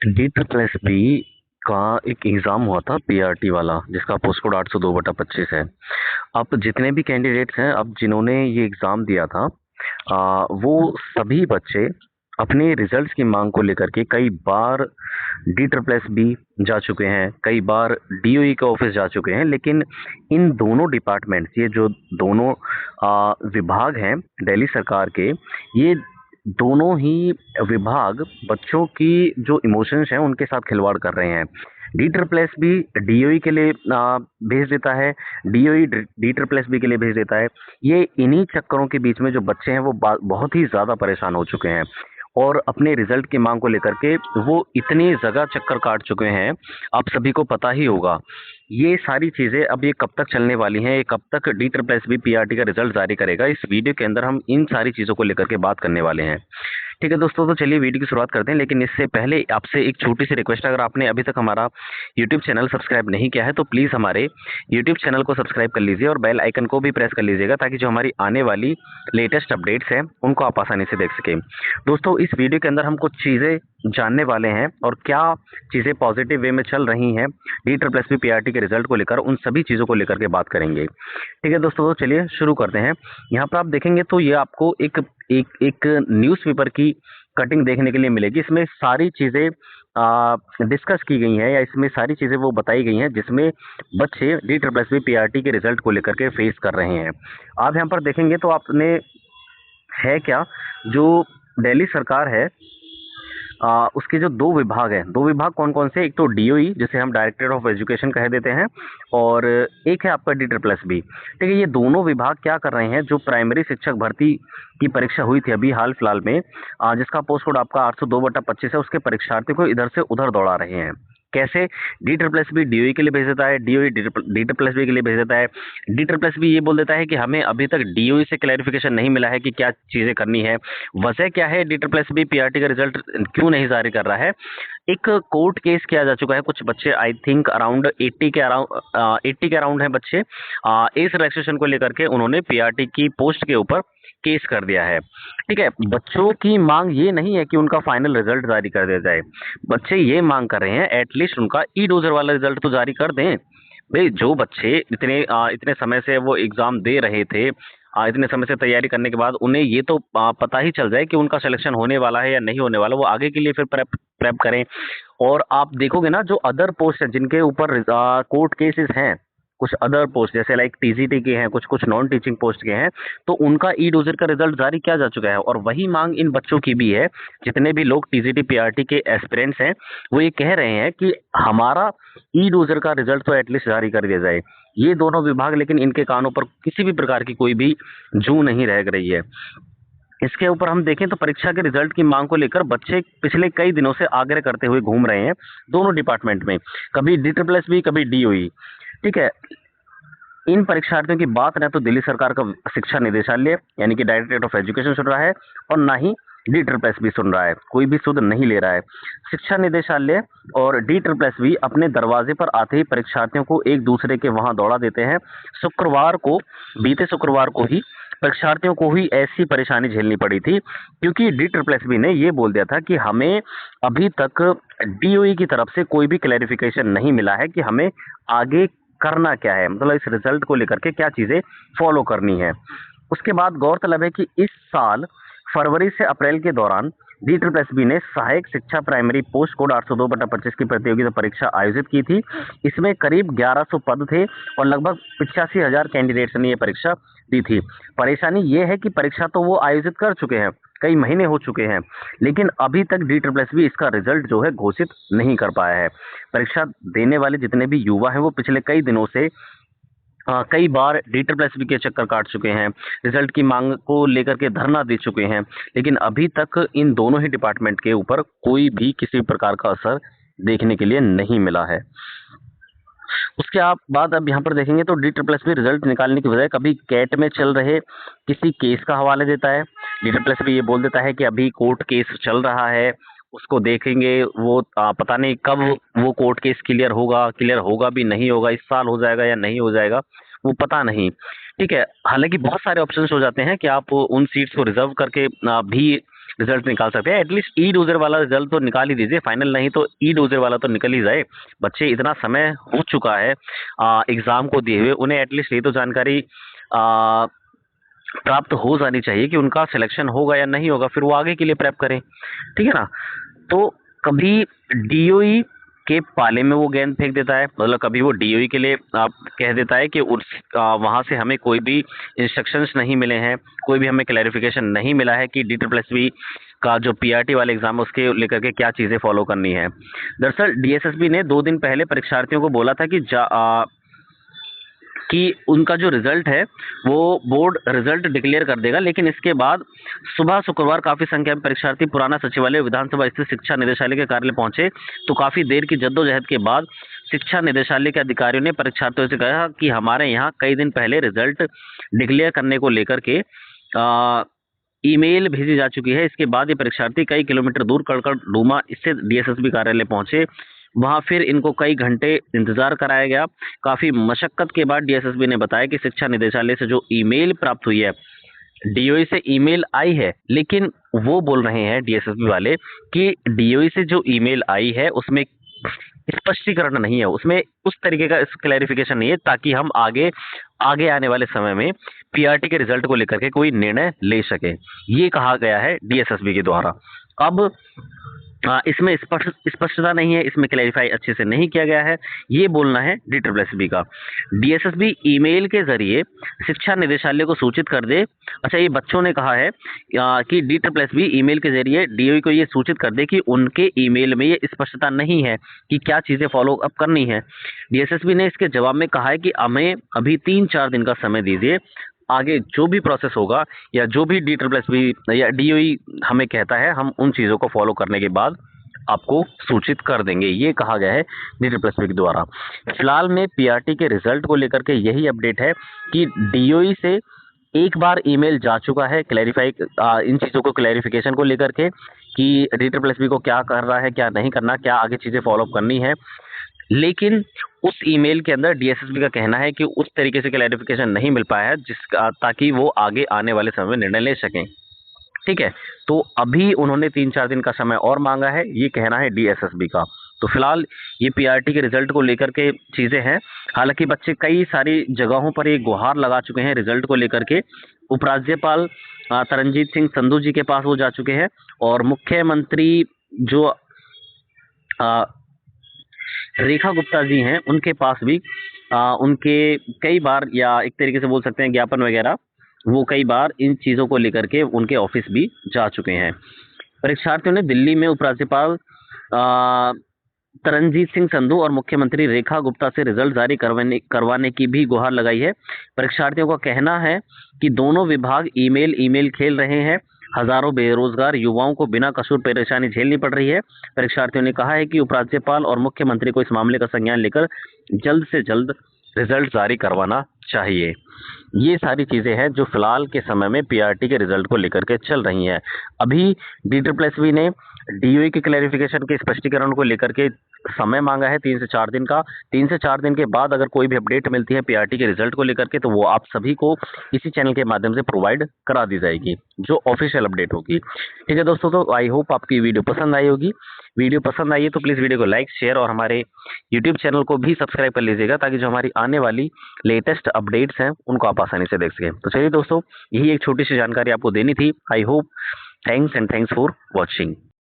D triple S B का एक exam हुआ था पीआरटी वाला, जिसका पोस्ट कोड 802/25 है। अब जितने भी कैंडिडेट्स हैं, अब जिन्होंने ये एग्ज़ाम दिया था, वो सभी बच्चे अपने रिजल्ट्स की मांग को लेकर के कई बार डी ट्रिपल एस बी जा चुके हैं, कई बार डीओई के ऑफिस जा चुके हैं। लेकिन इन दोनों डिपार्टमेंट्स, ये जो दोनों विभाग हैं दिल्ली सरकार के, ये दोनों ही विभाग बच्चों की जो इमोशंस हैं उनके साथ खिलवाड़ कर रहे हैं। D triple S B DOE के लिए भेज देता है, DOE D triple S B के लिए भेज देता है। ये इन्हीं चक्करों के बीच में जो बच्चे हैं वो बहुत ही ज़्यादा परेशान हो चुके हैं, और अपने रिजल्ट की मांग को लेकर के वो इतनी जगह चक्कर काट चुके हैं। आप सभी को पता ही होगा ये सारी चीज़ें। अब ये कब तक चलने वाली हैं, ये कब तक D triple S B PRT का रिजल्ट जारी करेगा, इस वीडियो के अंदर हम इन सारी चीज़ों को लेकर के बात करने वाले हैं। ठीक है दोस्तों, तो चलिए वीडियो की शुरुआत करते हैं। लेकिन इससे पहले आपसे एक छोटी सी रिक्वेस्ट है, अगर आपने अभी तक हमारा यूट्यूब चैनल सब्सक्राइब नहीं किया है तो प्लीज़ हमारे यूट्यूब चैनल को सब्सक्राइब कर लीजिए और बेल आइकन को भी प्रेस कर लीजिएगा, ताकि जो हमारी आने वाली लेटेस्ट अपडेट्स हैं उनको आप आसानी से देख सकें। दोस्तों, इस वीडियो के अंदर हम कुछ चीज़ें जानने वाले हैं, और क्या चीज़ें पॉजिटिव वे में चल रही हैं D triple S B PRT के रिजल्ट को लेकर, उन सभी चीज़ों को लेकर के बात करेंगे। ठीक है दोस्तों, तो चलिए शुरू करते हैं। यहाँ पर आप देखेंगे तो ये आपको एक एक एक न्यूज़पेपर की कटिंग देखने के लिए मिलेगी। इसमें सारी चीज़ें डिस्कस की गई हैं, या इसमें सारी चीज़ें वो बताई गई हैं जिसमें बच्चे D triple S B PRT के रिजल्ट को लेकर के फेस कर रहे हैं। आप यहाँ पर देखेंगे तो आपने है क्या, जो दिल्ली सरकार है, उसके जो दो विभाग हैं, दो विभाग कौन कौन से, एक तो डीओई जिसे हम डायरेक्टर ऑफ एजुकेशन कह देते हैं, और एक है आपका डी ट्रिपल एस बी। ठीक है, ये दोनों विभाग क्या कर रहे हैं, जो प्राइमरी शिक्षक भर्ती की परीक्षा हुई थी अभी हाल फिलहाल में, जिसका पोस्ट कोड आपका 802/25 है, उसके परीक्षार्थियों को इधर से उधर दौड़ा रहे हैं। कैसे? D triple S B DOE के लिए भेज देता है, DOE D triple S B के लिए भेज देता है। डी ट्रिपल एस बी ये बोल देता है कि हमें अभी तक डीओई से क्लैरिफिकेशन नहीं मिला है कि क्या चीज़ें करनी है, वजह क्या है, D triple S B PRT का रिजल्ट क्यों नहीं जारी कर रहा है। एक कोर्ट केस किया जा चुका है, कुछ बच्चे आई थिंक अराउंड 80 के अराउंड हैं बच्चे, एज रिलैक्सेशन को लेकर के उन्होंने पीआरटी की पोस्ट के ऊपर केस कर दिया है। ठीक है, बच्चों की मांग ये नहीं है कि उनका फाइनल रिजल्ट जारी कर दिया जाए, बच्चे ये मांग कर रहे हैं एटलीस्ट उनका ई डोजर वाला रिजल्ट तो जारी कर दें। भाई, जो बच्चे इतने समय से वो एग्जाम दे रहे थे, इतने समय से तैयारी करने के बाद उन्हें ये तो पता ही चल जाए कि उनका सिलेक्शन होने वाला है या नहीं होने वाला, वो आगे के लिए फिर प्रेप प्रेप करें। और आप देखोगे ना, जो अदर पोस्ट है जिनके ऊपर कोर्ट केसेस हैं, कुछ अदर पोस्ट जैसे लाइक टीजीटी के हैं, कुछ कुछ नॉन टीचिंग पोस्ट के हैं, तो उनका ई डोजर का रिजल्ट जारी किया जा चुका है। और वही मांग इन बच्चों की भी है। जितने भी लोग टीजीटी पीआरटी के एस्पिरेंट्स हैं, वो ये कह रहे हैं कि हमारा ई डोजर का रिजल्ट तो एटलीस्ट जारी कर दिया जाए। ये दोनों विभाग, लेकिन इनके कानों पर किसी भी प्रकार की कोई भी जू नहीं रह रही है। इसके ऊपर हम देखें तो परीक्षा के रिजल्ट की मांग को लेकर बच्चे पिछले कई दिनों से आग्रह करते हुए घूम रहे हैं दोनों डिपार्टमेंट में, कभी डी ट्रिपल एस बी, कभी डीओई। ठीक है, इन परीक्षार्थियों की बात न तो दिल्ली सरकार का शिक्षा निदेशालय यानी कि डायरेक्टरेट ऑफ एजुकेशन सुन रहा है, और ना ही डी ट्रिपल एस बी सुन रहा है, कोई भी सुध नहीं ले रहा है। शिक्षा निदेशालय और डी ट्रिपल एस बी अपने दरवाजे पर आते ही परीक्षार्थियों को एक दूसरे के वहां दौड़ा देते हैं। शुक्रवार को, बीते शुक्रवार को ही परीक्षार्थियों को ही ऐसी परेशानी झेलनी पड़ी थी, क्योंकि डी ट्रिपल एस बी ने ये बोल दिया था कि हमें अभी तक डीओई की तरफ से कोई भी क्लैरिफिकेशन नहीं मिला है कि हमें आगे करना क्या है, मतलब इस रिजल्ट को लेकर के क्या चीज़ें फॉलो करनी है। उसके बाद गौरतलब है कि इस साल फरवरी से अप्रैल के दौरान डी ट्रिपल एस बी ने सहायक शिक्षा प्राइमरी पोस्ट कोड 802/25 की प्रतियोगिता परीक्षा आयोजित की थी। इसमें करीब 1100 पद थे और लगभग 85,000 कैंडिडेट्स ने ये परीक्षा दी थी। परेशानी ये है कि परीक्षा तो वो आयोजित कर चुके हैं, कई महीने हो चुके हैं, लेकिन अभी तक डी ट्रिपल एस बी इसका रिजल्ट जो है घोषित नहीं कर पाया है। परीक्षा देने वाले जितने भी युवा हैं वो पिछले कई दिनों से कई बार डी ट्रिपल एस बी के चक्कर काट चुके हैं, रिजल्ट की मांग को लेकर के धरना दे चुके हैं, लेकिन अभी तक इन दोनों ही डिपार्टमेंट के ऊपर कोई भी किसी प्रकार का असर देखने के लिए नहीं मिला है। उसके आप बाद अब यहाँ पर देखेंगे तो D triple S B result निकालने की बजाय कभी कैट में चल रहे किसी केस का हवाला देता है। डी ट्रिपल एस बी ये बोल देता है कि अभी कोर्ट केस चल रहा है, उसको देखेंगे, वो पता नहीं कब वो कोर्ट केस क्लियर होगा भी नहीं होगा, इस साल हो जाएगा या नहीं हो जाएगा, वो पता नहीं। ठीक है, हालांकि बहुत सारे ऑप्शंस हो जाते हैं कि आप उन सीट्स को रिजर्व करके भी रिजल्ट निकाल सकते हैं। एटलीस्ट ई डोजर वाला रिजल्ट तो निकाल ही दीजिए, फाइनल नहीं तो ई डोजर वाला तो निकल ही जाए। बच्चे इतना समय हो चुका है एग्जाम को दिए हुए, उन्हें एटलीस्ट ये तो जानकारी प्राप्त हो जानी चाहिए कि उनका सिलेक्शन होगा या नहीं होगा, फिर वो आगे के लिए प्रेप करें। ठीक है ना। तो कभी डीओई के पाले में वो गेंद फेंक देता है, मतलब कभी वो डीओई के लिए आप कह देता है कि उस वहां से हमें कोई भी इंस्ट्रक्शंस नहीं मिले हैं, कोई भी हमें क्लैरिफिकेशन नहीं मिला है कि DSSB का जो पीआरटी वाले एग्जाम है उसके लेकर के क्या चीजें फॉलो करनी है। दरअसल डीएसएसबी ने 2 दिन पहले परीक्षार्थियों को बोला था कि उनका जो रिजल्ट है वो बोर्ड रिजल्ट डिक्लेयर कर देगा, लेकिन इसके बाद सुबह शुक्रवार काफी संख्या में परीक्षार्थी पुराना सचिवालय विधानसभा स्थित शिक्षा निदेशालय के कार्यालय पहुंचे। तो काफी देर की जद्दोजहद के बाद शिक्षा निदेशालय के अधिकारियों ने परीक्षार्थियों से कहा कि हमारे यहाँ कई दिन पहले रिजल्ट डिक्लेयर करने को लेकर के ईमेल भेजी जा चुकी है। इसके बाद ये परीक्षार्थी कई किलोमीटर दूर कड़कड़ डूमा स्थित डीएसएसबी कार्यालय पहुंचे। वहां फिर इनको कई घंटे इंतजार कराया गया। काफी मशक्कत के बाद डीएसएसबी ने बताया कि शिक्षा निदेशालय से जो ईमेल प्राप्त हुई है, डीओई से ईमेल आई है, लेकिन वो बोल रहे हैं डीएसएसबी वाले कि डीओई से जो ईमेल आई है उसमें स्पष्टीकरण नहीं है, उसमें उस तरीके का क्लैरिफिकेशन नहीं है ताकि हम आगे आने वाले समय में पीआरटी के रिजल्ट को लेकर के कोई निर्णय ले सके, ये कहा गया है डीएसएसबी के द्वारा। अब इसमें स्पष्टता नहीं है, इसमें क्लैरिफाई अच्छे से नहीं किया गया है, ये बोलना है DSSB का। डीएसएसबी ईमेल के जरिए शिक्षा निदेशालय को सूचित कर दे। अच्छा, ये बच्चों ने कहा है कि DSSB ईमेल के जरिए डीओई को ये सूचित कर दे कि उनके ईमेल में ये स्पष्टता नहीं है कि क्या चीजें फॉलो अप करनी है। डीएसएसबी ने इसके जवाब में कहा है कि हमें अभी 3-4 दिन का समय दीजिए, आगे जो भी प्रोसेस होगा या जो भी DSSB या डीओई हमें कहता है, हम उन चीज़ों को फॉलो करने के बाद आपको सूचित कर देंगे, ये कहा गया है DSSB के द्वारा। फिलहाल में पीआरटी के रिजल्ट को लेकर के यही अपडेट है कि डीओई से एक बार ईमेल जा चुका है क्लैरिफाई इन चीज़ों को क्लैरिफिकेशन को लेकर के कि DSSB को क्या कर रहा है, क्या नहीं करना, क्या आगे चीज़ें फॉलो अप करनी है। लेकिन उस ईमेल के अंदर डीएसएसबी का कहना है कि उस तरीके से क्लैरिफिकेशन नहीं मिल पाया है जिसका ताकि वो आगे आने वाले समय में निर्णय ले सकें। ठीक है, तो अभी उन्होंने 3-4 दिन का समय और मांगा है, ये कहना है डीएसएसबी का। तो फिलहाल ये पीआरटी के रिजल्ट को लेकर के चीजें हैं। हालांकि बच्चे कई सारी जगहों पर ये गुहार लगा चुके हैं रिजल्ट को लेकर के। उपराज्यपाल तरनजीत सिंह संधू जी के पास वो जा चुके हैं और मुख्यमंत्री जो रेखा गुप्ता जी हैं उनके पास भी उनके कई बार, या एक तरीके से बोल सकते हैं ज्ञापन वगैरह, वो कई बार इन चीज़ों को लेकर के उनके ऑफिस भी जा चुके हैं। परीक्षार्थियों ने दिल्ली में उपराज्यपाल तरनजीत सिंह संधू और मुख्यमंत्री रेखा गुप्ता से रिजल्ट जारी करवाने की भी गुहार लगाई है। परीक्षार्थियों का कहना है कि दोनों विभाग ईमेल खेल रहे हैं। हजारों बेरोजगार युवाओं को बिना कसूर परेशानी झेलनी पड़ रही है। परीक्षार्थियों ने कहा है कि उपराज्यपाल और मुख्यमंत्री को इस मामले का संज्ञान लेकर जल्द से जल्द रिजल्ट जारी करवाना चाहिए। ये सारी चीजें हैं जो फिलहाल के समय में पीआरटी के रिजल्ट को लेकर के चल रही हैं। अभी DSSB ने डीओई के क्लैरिफिकेशन के स्पष्टीकरण को लेकर के समय मांगा है 3 से 4 दिन का। 3 से 4 दिन के बाद अगर कोई भी अपडेट मिलती है पीआरटी के रिजल्ट को लेकर के तो वो आप सभी को इसी चैनल के माध्यम से प्रोवाइड करा दी जाएगी, जो ऑफिशियल अपडेट होगी। ठीक है दोस्तों, तो आई होप आपकी वीडियो पसंद आई होगी। वीडियो पसंद आई है तो प्लीज़ वीडियो को लाइक, शेयर और हमारे यूट्यूब चैनल को भी सब्सक्राइब कर लीजिएगा ताकि जो हमारी आने वाली लेटेस्ट अपडेट्स हैं उनको आप आसानी से देख सकें। तो चलिए दोस्तों, यही एक छोटी सी जानकारी आपको देनी थी। I hope, thanks and thanks for watching.